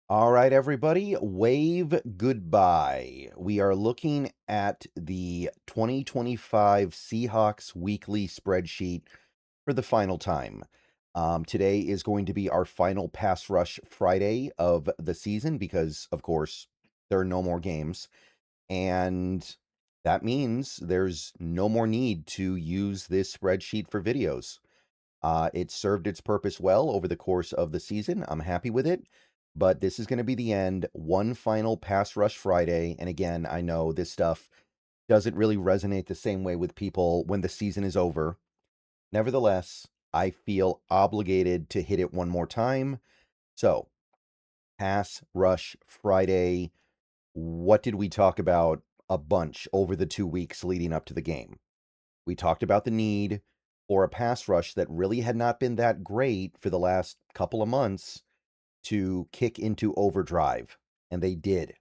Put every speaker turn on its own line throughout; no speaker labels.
All right, everybody, wave goodbye. We are looking at the 2025 Seahawks weekly spreadsheet for the final time. Today is going to be our final pass rush Friday of the season because, of course, there are no more games. And that means there's no more need to use this spreadsheet for videos. It served its purpose well over the course of the season. I'm happy with it, but this is going to be the end. One final pass rush Friday. And again, I know this stuff doesn't really resonate the same way with people when the season is over. Nevertheless, I feel obligated to hit it one more time. So, pass rush Friday. What did we talk about a bunch over the 2 weeks leading up to the game? We talked about the need for a pass rush that really had not been that great for the last couple of months to kick into overdrive. And they did.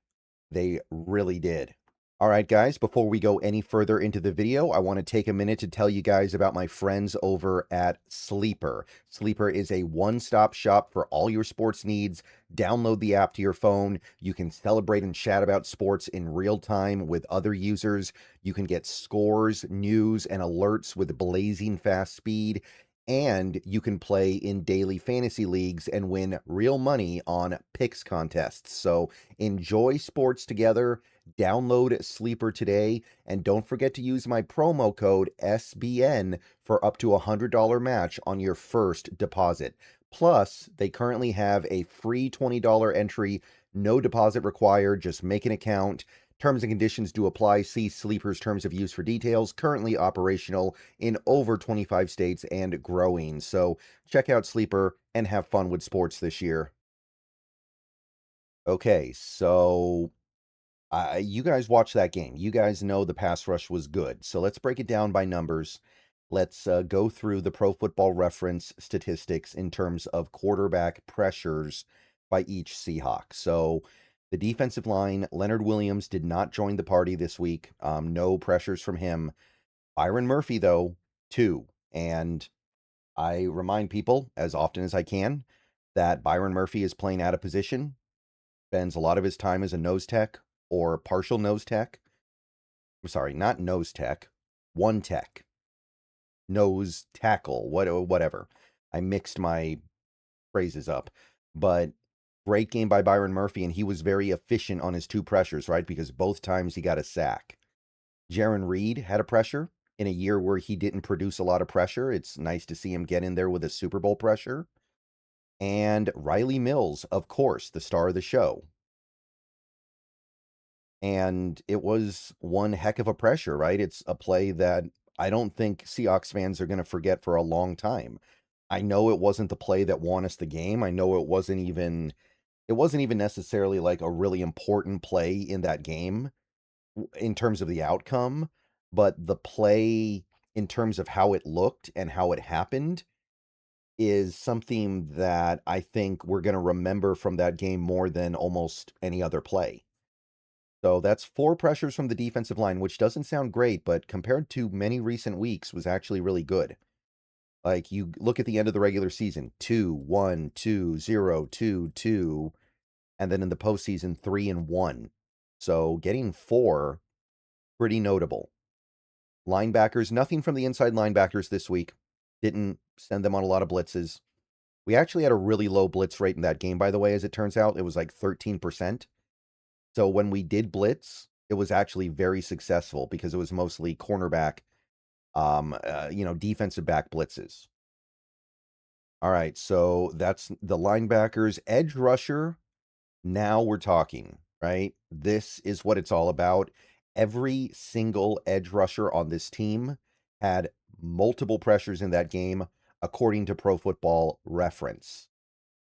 They really did. All right, guys, before we go any further into the video, I want to take a minute to tell you guys about my friends over at Sleeper. Sleeper is a one-stop shop for all your sports needs. Download the app to your phone. You can celebrate and chat about sports in real time with other users. You can get scores, news, and alerts with blazing fast speed. And you can play in daily fantasy leagues and win real money on picks contests. So enjoy sports together. Download Sleeper today, and don't forget to use my promo code SBN for up to $100 match on your first deposit. Plus, they currently have a free $20 entry, no deposit required, just make an account. Terms and conditions do apply. See Sleeper's terms of use for details. Currently operational in over 25 states and growing. So check out Sleeper and have fun with sports this year. Okay, so you guys watch that game. You guys know the pass rush was good. So let's break it down by numbers. Let's go through the Pro Football Reference statistics in terms of quarterback pressures by each Seahawk. So the defensive line, Leonard Williams did not join the party this week. No pressures from him. Byron Murphy, though, two. And I remind people as often as I can that Byron Murphy is playing out of position, spends a lot of his time as a nose tech or partial nose tech. I'm sorry, not nose tech, one tech, nose tackle, whatever. I mixed my phrases up, but great game by Byron Murphy, and he was very efficient on his two pressures, right? Because both times he got a sack. Jaron Reed had a pressure in a year where he didn't produce a lot of pressure. It's nice to see him get in there with a Super Bowl pressure. And Riley Mills, of course, the star of the show. And it was one heck of a pressure, right? It's a play that I don't think Seahawks fans are going to forget for a long time. I know it wasn't the play that won us the game. I know it wasn't even necessarily like a really important play in that game in terms of the outcome, but the play in terms of how it looked and how it happened is something that I think we're going to remember from that game more than almost any other play. So that's four pressures from the defensive line, which doesn't sound great, but compared to many recent weeks was actually really good. Like you look at the end of the regular season, 2-1, 2-0, 2-2, and then in the postseason, 3-1. So getting four, pretty notable. Linebackers, nothing from the inside linebackers this week. Didn't send them on a lot of blitzes. We actually had a really low blitz rate in that game, by the way, as it turns out. It was like 13%. So when we did blitz, it was actually very successful because it was mostly cornerback, defensive back blitzes. All right, so that's the linebackers. Edge rusher, now we're talking, right? This is what it's all about. Every single edge rusher on this team had multiple pressures in that game, according to Pro Football Reference.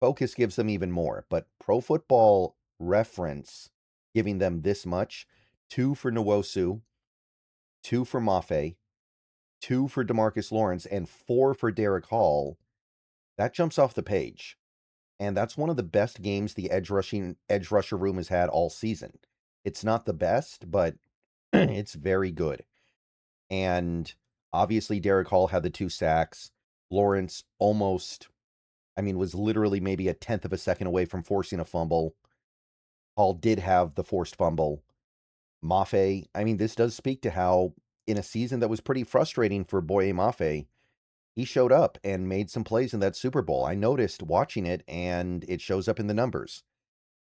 Focus gives them even more, but Pro Football Reference giving them this much: 2 for Nwosu, 2 for Mafe, 2 for DeMarcus Lawrence, and 4 for Derek Hall. That jumps off the page. And that's one of the best games the edge rusher room has had all season. It's not the best, but it's very good. And obviously Derek Hall had the 2 sacks. Lawrence was literally maybe a tenth of a second away from forcing a fumble. Hall did have the forced fumble. Mafe, I mean, this does speak to how, in a season that was pretty frustrating for Boye Mafe, he showed up and made some plays in that Super Bowl. I noticed watching it, and it shows up in the numbers.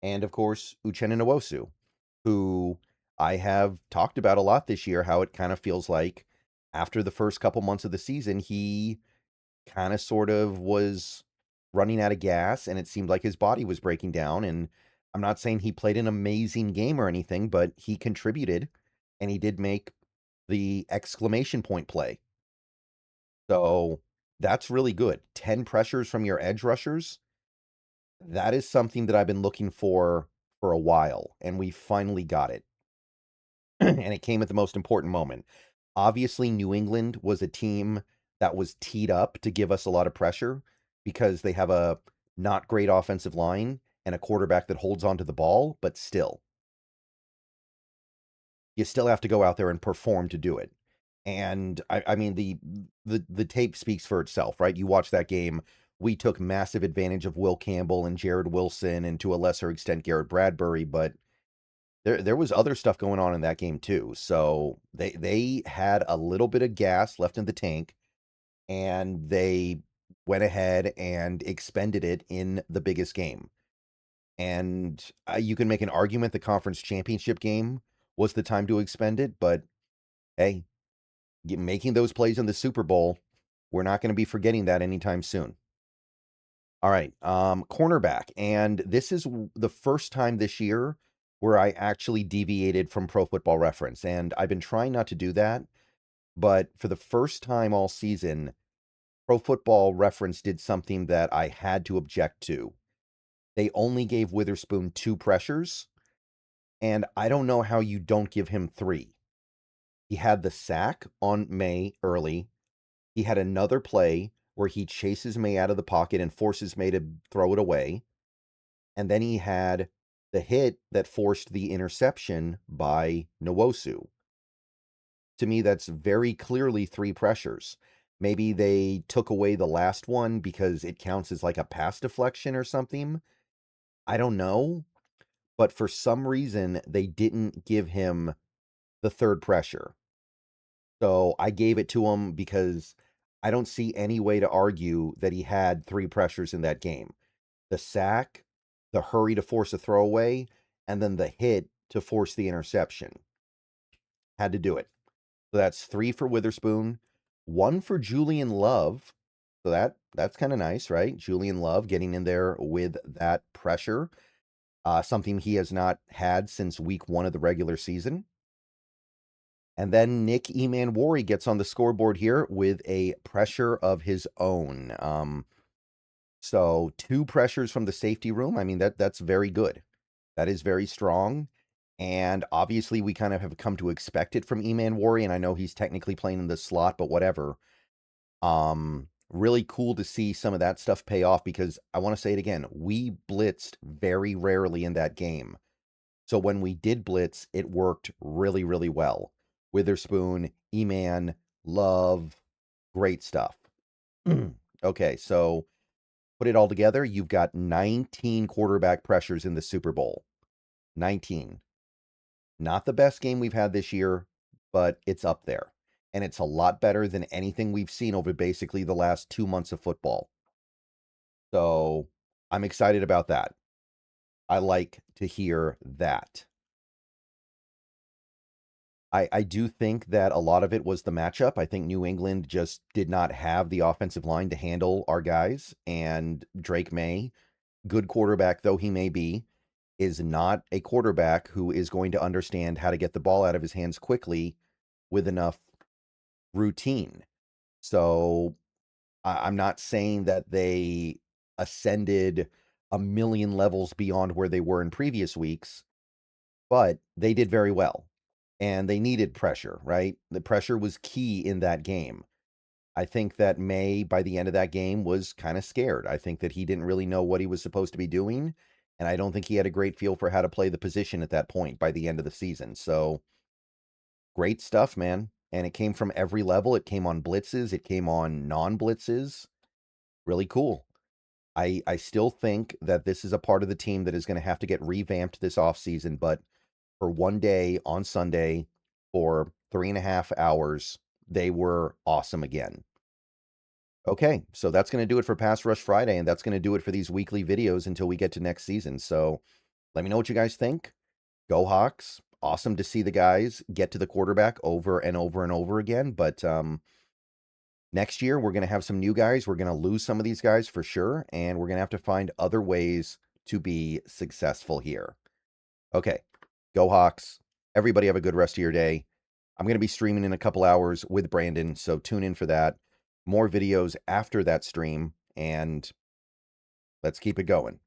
And of course, Uchenna Nwosu, who I have talked about a lot this year, how it kind of feels like after the first couple months of the season, he kind of sort of was running out of gas, and it seemed like his body was breaking down. And I'm not saying he played an amazing game or anything, but he contributed, and he did make the exclamation point play. So that's really good. 10 pressures from your edge rushers. That is something that I've been looking for a while, and we finally got it. And it came at the most important moment. Obviously, New England was a team that was teed up to give us a lot of pressure because they have a not great offensive line and a quarterback that holds onto the ball, but still, you still have to go out there and perform to do it. And I mean, the tape speaks for itself, right? You watch that game. We took massive advantage of Will Campbell and Jared Wilson, and to a lesser extent Garrett Bradbury, but there was other stuff going on in that game too. So they had a little bit of gas left in the tank, and they went ahead and expended it in the biggest game. And you can make an argument the conference championship game was the time to expend it, but hey, making those plays in the Super Bowl, we're not going to be forgetting that anytime soon. All right, cornerback, and this is the first time this year where I actually deviated from Pro Football Reference, and I've been trying not to do that, but for the first time all season, Pro Football Reference did something that I had to object to. They only gave Witherspoon 2 pressures, and I don't know how you don't give him 3. He had the sack on Maye early. He had another play where he chases Maye out of the pocket and forces Maye to throw it away. And then he had the hit that forced the interception by Nwosu. To me, that's very clearly 3 pressures. Maybe they took away the last one because it counts as like a pass deflection or something. I don't know. But for some reason, they didn't give him the 3rd pressure. So I gave it to him because I don't see any way to argue that he had 3 pressures in that game. The sack, the hurry to force a throwaway, and then the hit to force the interception. Had to do it. So that's 3 for Witherspoon, 1 for Julian Love. So that's kind of nice, right? Julian Love getting in there with that pressure, something he has not had since week 1 of the regular season. And then Nick Emanwari gets on the scoreboard here with a pressure of his own. So 2 pressures from the safety room. I mean, that's very good. That is very strong. And obviously, we kind of have come to expect it from Emanwari, and I know he's technically playing in the slot, but whatever. Really cool to see some of that stuff pay off because I want to say it again, we blitzed very rarely in that game. So when we did blitz, it worked really, really well. Witherspoon, Eman, Love, great stuff. Okay, so put it all together, you've got 19 quarterback pressures in the Super Bowl. 19. Not the best game we've had this year, but it's up there. And it's a lot better than anything we've seen over basically the last 2 months of football. So I'm excited about that. I like to hear that. I do think that a lot of it was the matchup. I think New England just did not have the offensive line to handle our guys. And Drake Maye, good quarterback though he may be, is not a quarterback who is going to understand how to get the ball out of his hands quickly with enough routine. So I'm not saying that they ascended a million levels beyond where they were in previous weeks, but they did very well. And they needed pressure, right? The pressure was key in that game. I think that Maye, by the end of that game, was kind of scared. I think that he didn't really know what he was supposed to be doing. And I don't think he had a great feel for how to play the position at that point by the end of the season. So great stuff, man. And it came from every level. It came on blitzes, it came on non blitzes. Really cool. I still think that this is a part of the team that is going to have to get revamped this offseason, but for one day on Sunday for 3.5 hours, they were awesome again. Okay, so that's going to do it for Pass Rush Friday, and that's going to do it for these weekly videos until we get to next season. So let me know what you guys think. Go Hawks. Awesome to see the guys get to the quarterback over and over and over again. But next year, we're going to have some new guys. We're going to lose some of these guys for sure, and we're going to have to find other ways to be successful here. Okay, go Hawks. Everybody have a good rest of your day. I'm going to be streaming in a couple hours with Brandon, so tune in for that. More videos after that stream, and let's keep it going.